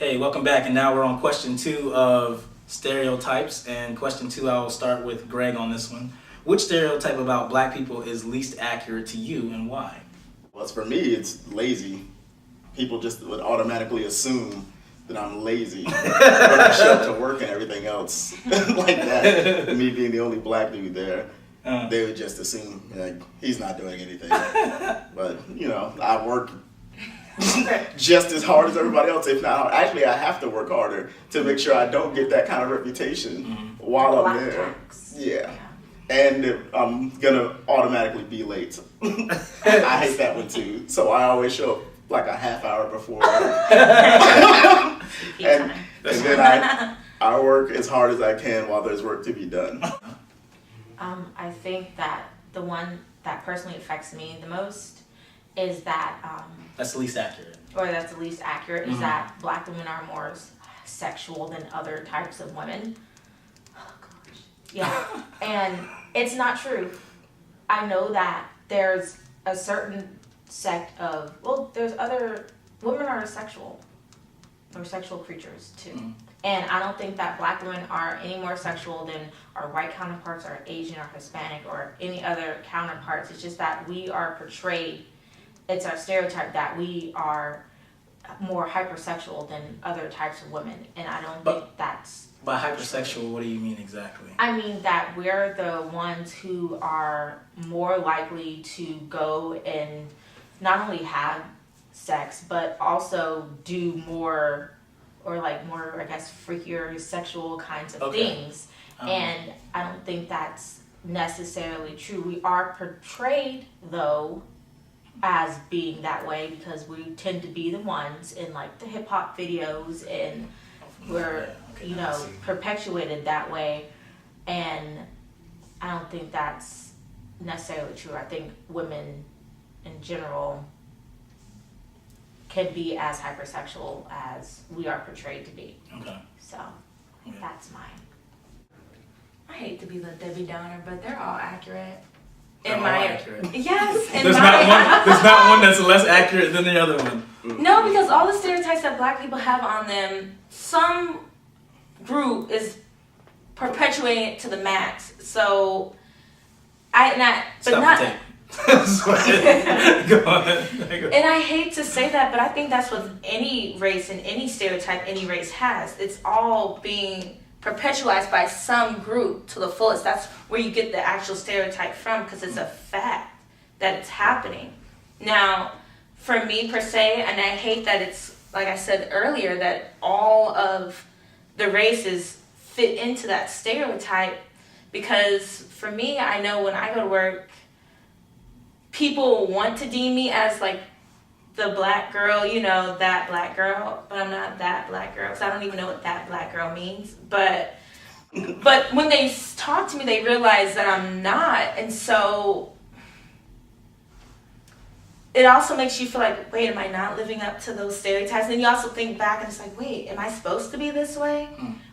Hey, welcome back, and now we're on question 2 of Stereotypes. And question 2, I will start with Greg on this one. Which stereotype about black people is least accurate to you, and why? Well, for me, it's lazy. People just would automatically assume that I'm lazy when I show up to work and everything else like that. Me being the only black dude there, they would just assume like he's not doing anything. But I work just as hard as everybody else, if not hard. Actually, I have to work harder to make sure I don't get that kind of reputation while I'm there. Yeah. And I'm gonna automatically be late. I hate that one too. So I always show up like a half hour before. and then I work as hard as I can while there's work to be done. I think that the one that personally affects me the most is that That's the least accurate. or that's the least accurate, is that black women are more sexual than other types of women. Oh gosh. Yeah. And it's not true. I know that there's a certain sect of, there's other, women are sexual. They're sexual creatures too. And I don't think that black women are any more sexual than our white counterparts, or Asian or Hispanic or any other counterparts. It's just that we are portrayed, it's our stereotype that we are more hypersexual than other types of women. And I don't think that's... By hypersexual, what do you mean exactly? I mean that we're the ones who are more likely to go and not only have sex, but also do more, or like more, I guess, freakier sexual kinds of things. And I don't think that's necessarily true. We are portrayed, though, as being that way because we tend to be the ones in like the hip hop videos, and we're perpetuated that way. And I don't think that's necessarily true. I think women in general can be as hypersexual as we are portrayed to be. Okay. So that's mine. I hate to be the Debbie Downer, but they're all accurate. They're all accurate. Yes. There's not one that's less accurate than the other one. No, because all the stereotypes that black people have on them, some group is perpetuating it to the max. So Stop the tape. Go on. And I hate to say that, but I think that's what any race and any stereotype any race has. It's all being perpetuated by some group to the fullest. That's where you get the actual stereotype from, because it's a fact that it's happening. Now, for me per se, and I hate that it's, like I said earlier, that all of the races fit into that stereotype, because for me, I know when I go to work, people want to deem me as like the black girl, that black girl, but I'm not that black girl, because I don't even know what that black girl means. But when they talk to me, they realize that I'm not. And so it also makes you feel like, wait, am I not living up to those stereotypes? And then you also think back and it's like, wait, am I supposed to be this way?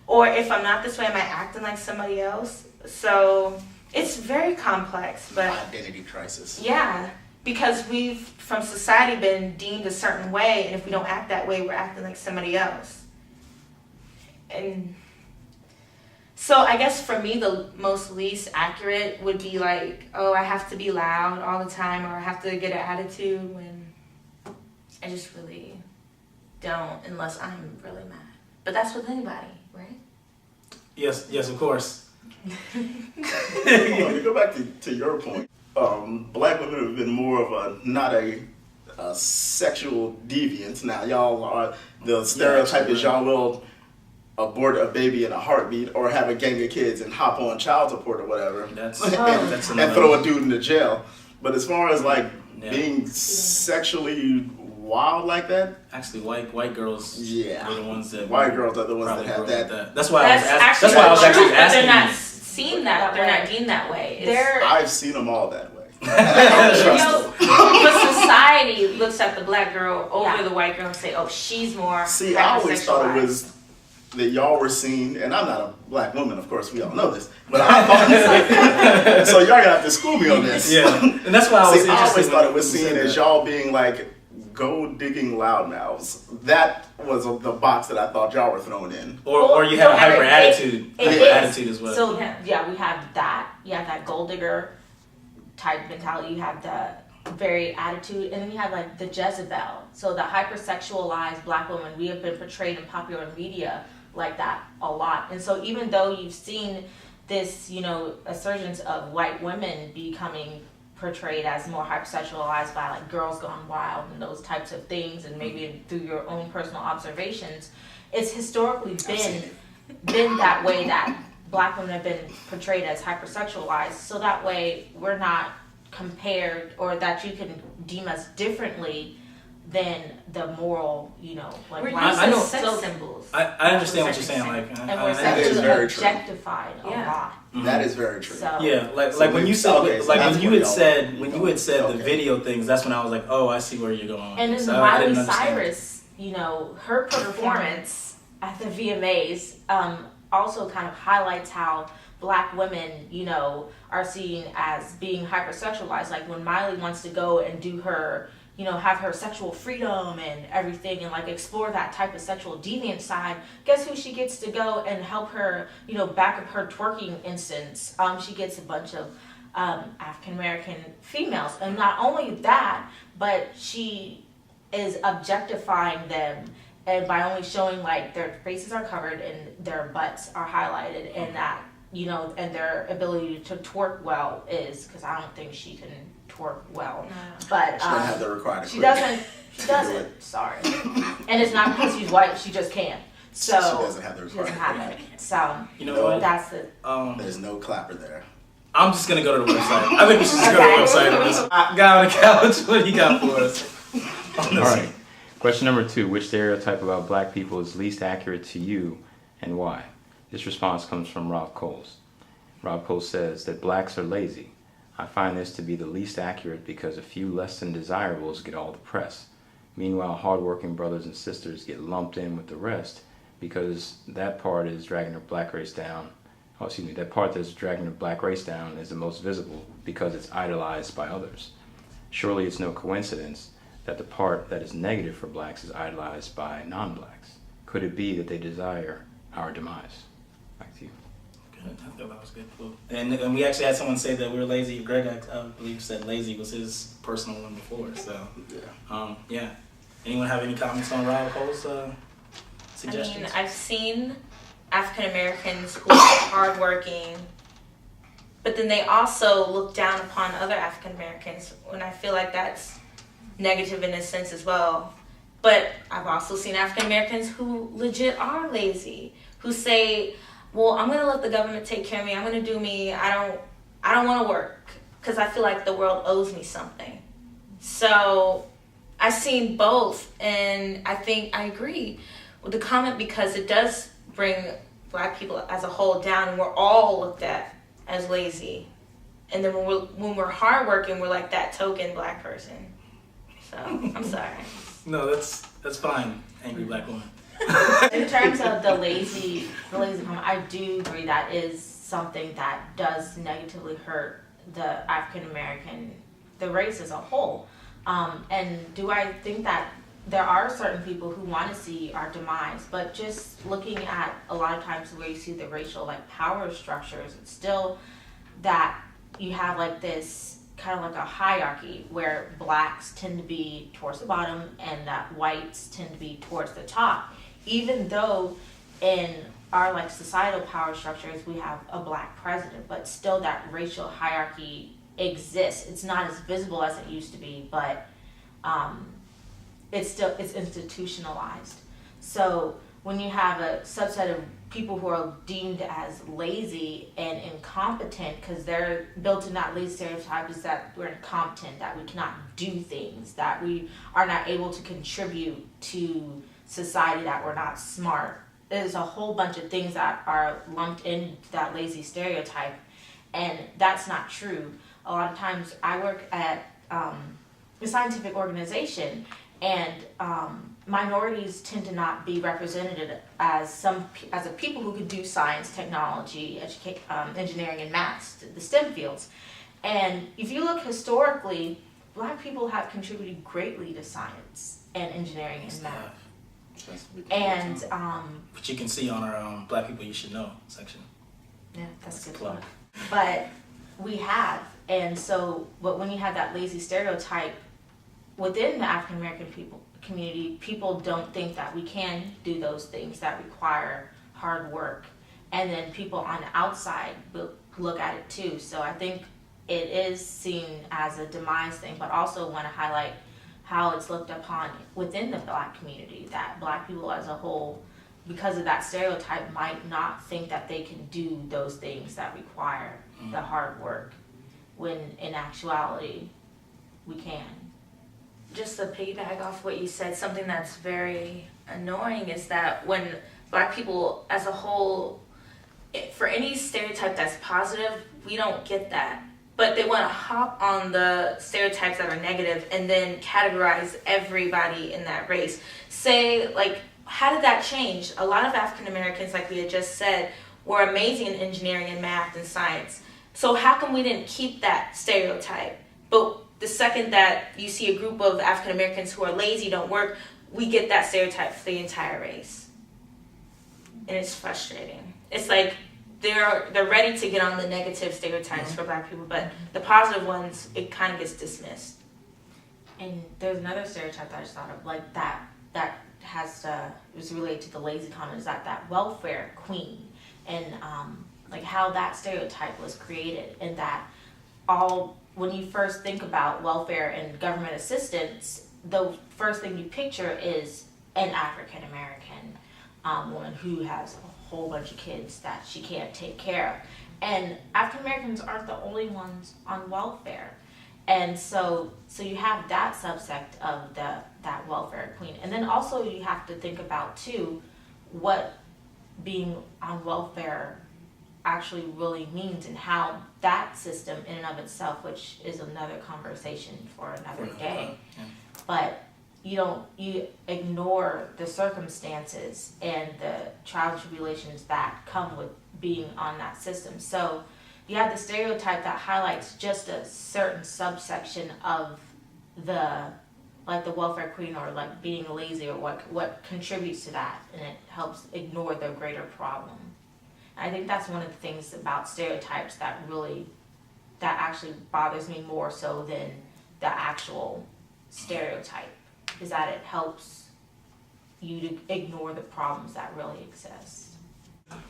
Or if I'm not this way, am I acting like somebody else? So it's very complex, but Identity crisis. yeah, because we've from society been deemed a certain way, and if we don't act that way, we're acting like somebody else. And so I guess for me, the most least accurate would be like, oh, I have to be loud all the time, or I have to get an attitude, when I just really don't, unless I'm really mad. But that's with anybody, right? Yes, of course. To go back to your point, black women have been more of not a sexual deviant. Now, y'all are, the stereotype is y'all will abort a baby in a heartbeat, or have a gang of kids and hop on child support or whatever, and throw a dude into jail. But as far as being sexually wild like that, actually, white girls are the ones that white girls are the ones that have that. That's why I was actually asking. They're not seen that. They're not deemed that way. I've seen them all that way. But society looks at the black girl over the white girl and say, "Oh, she's more." See, I always thought it was that y'all were seen, and I'm not a black woman, of course, we all know this, but I thought so y'all gonna have to school me on this. Yeah, and that's why I was interested. I always thought it was seen as y'all being like gold digging loudmouths. That was the box that I thought y'all were throwing in. Or you have a hyper attitude. It Hyper is. attitude as well. So yeah, we have that. You have that gold digger type mentality. You have the very attitude, and then you have like the Jezebel. So the hypersexualized black woman. We have been portrayed in popular media like that a lot. And so even though you've seen this, a surgence of white women becoming portrayed as more hypersexualized by like Girls Gone Wild and those types of things, and maybe through your own personal observations, it's historically been that way, that black women have been portrayed as hypersexualized, so that way we're not compared, or that you can deem us differently than the moral, like We're white used I know- as sex so- symbols. I understand what you're saying. Like, and we're That is sexually very true. objectified a Yeah. lot. That is very true. So yeah, like So like when we- you said okay, so like that's when you where had y'all- said when you had said the Okay. video things, that's when I was like, oh, I see where you're going. And then So I Miley didn't understand. Cyrus, her performance at the VMAs also kind of highlights how black women, are seen as being hypersexualized. Like when Miley wants to go and do her, have her sexual freedom and everything, and like explore that type of sexual deviant side, guess who she gets to go and help her, back up her twerking instance? She gets a bunch of African American females. And not only that, but she is objectifying them, and by only showing like their faces are covered and their butts are highlighted, and that and their ability to twerk well is, because I don't think she can twerk well, but She doesn't have the required she equipment. doesn't. Sorry, and it's not because she's white. She just can't. So She doesn't have the she doesn't required have equipment. it. So You know what? that's the. There's no clapper there. I'm just gonna go to the website. I think we should just go to the website on this. Guy on the couch, what do you got for us? On All this right. Question number 2. Which stereotype about black people is least accurate to you and why? This response comes from Rob Coles. Rob Coles says that blacks are lazy. I find this to be the least accurate because a few less than desirables get all the press. Meanwhile, hardworking brothers and sisters get lumped in with the rest because that part is dragging the black race down. Oh, excuse me, that part that's dragging the black race down is the most visible because it's idolized by others. Surely it's no coincidence that the part that is negative for blacks is idolized by non-blacks. Could it be that they desire our demise? Back to you. Good. I thought that was good. Cool. And we actually had someone say that we're lazy. Greg, I believe, said lazy was his personal one before. So, yeah. Anyone have any comments on Rob Cole's suggestions? I've seen African Americans who are hardworking, but then they also look down upon other African Americans, and I feel like that's negative in a sense as well. But I've also seen African Americans who legit are lazy, who say, well, I'm going to let the government take care of me. I'm going to do me. I don't want to work because I feel like the world owes me something. So I've seen both, and I think I agree with the comment because it does bring black people as a whole down, and we're all looked at as lazy. And then when we're hardworking, we're like that token black person. So I'm sorry. No, that's fine. Angry black woman. In terms of the lazy comment, I do agree that is something that does negatively hurt the African American, the race as a whole. And do I think that there are certain people who want to see our demise, but just looking at a lot of times where you see the racial power structures, it's still that you have this kind of a hierarchy where blacks tend to be towards the bottom and that whites tend to be towards the top. Even though in our societal power structures we have a black president, but still that racial hierarchy exists. It's not as visible as it used to be, but it's institutionalized. So when you have a subset of people who are deemed as lazy and incompetent, because they're built in that lazy stereotype is that we're incompetent, that we cannot do things, that we are not able to contribute to society, that we're not smart. There's a whole bunch of things that are lumped into that lazy stereotype, and that's not true. A lot of times I work at a scientific organization, and minorities tend to not be represented as a people who could do science, technology, engineering, and maths, the STEM fields. And if you look historically, Black people have contributed greatly to science and engineering and math. And Which you can see on our Black People You Should Know section. yeah, that's a good Plug. one. But we have, and so, but when you have that lazy stereotype within the African American people community, people don't think that we can do those things that require hard work, and then people on the outside will look at it too. So I think it is seen as a demise thing, but also want to highlight how it's looked upon within the Black community, that Black people as a whole, because of that stereotype, might not think that they can do those things that require the hard work, when in actuality, we can. Just to piggyback off what you said, something that's very annoying is that when Black people as a whole, for any stereotype that's positive, we don't get that. But they want to hop on the stereotypes that are negative and then categorize everybody in that race. Say, like, how did that change? A lot of African Americans, like we had just said, were amazing in engineering and math and science. So how come we didn't keep that stereotype? But the second that you see a group of African Americans who are lazy, don't work, we get that stereotype for the entire race. And it's frustrating. It's like they're ready to get on the negative stereotypes for Black people, but the positive ones, it kind of gets dismissed. And there's another stereotype that I just thought of, like that has is related to the lazy comment, is that welfare queen, and like how that stereotype was created, and that when you first think about welfare and government assistance, the first thing you picture is an African American woman who has a whole bunch of kids that she can't take care of. And African Americans aren't the only ones on welfare. And so you have that subsect of that welfare queen. And then also you have to think about too what being on welfare actually really means, and how that system in and of itself, which is another conversation for another day. Yeah. But you ignore the circumstances and the trials and tribulations that come with being on that system. So you have the stereotype that highlights just a certain subsection of the welfare queen, or like being lazy, or what contributes to that, and it helps ignore the greater problem. And I think that's one of the things about stereotypes that actually bothers me more so than the actual stereotype, is that it helps you to ignore the problems that really exist.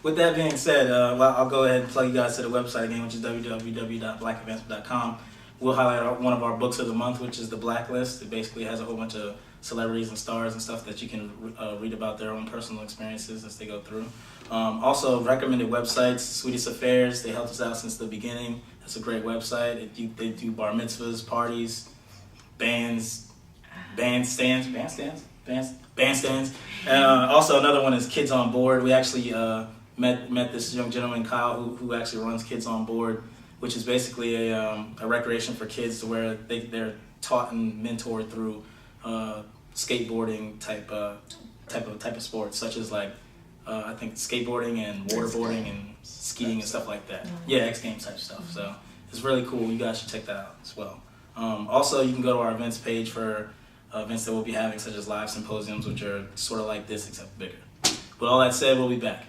With that being said, I'll go ahead and plug you guys to the website again, which is www.blackadvancement.com. We'll highlight one of our books of the month, which is The Blacklist. It basically has a whole bunch of celebrities and stars and stuff that you can read about their own personal experiences as they go through. Also, recommended websites, Sweetest Affairs. They helped us out since the beginning. That's a great website. They do bar mitzvahs, parties, bandstands. Also, another one is Kids on Board. We actually met this young gentleman, Kyle, who actually runs Kids on Board, which is basically a recreation for kids, to where they're taught and mentored through skateboarding type of sports, such as like I think skateboarding and waterboarding and skiing and stuff like that. Yeah, X Games type stuff. So it's really cool. You guys should check that out as well. Also, you can go to our events page for events that we'll be having, such as live symposiums, which are sort of like this except bigger. With all that said, we'll be back.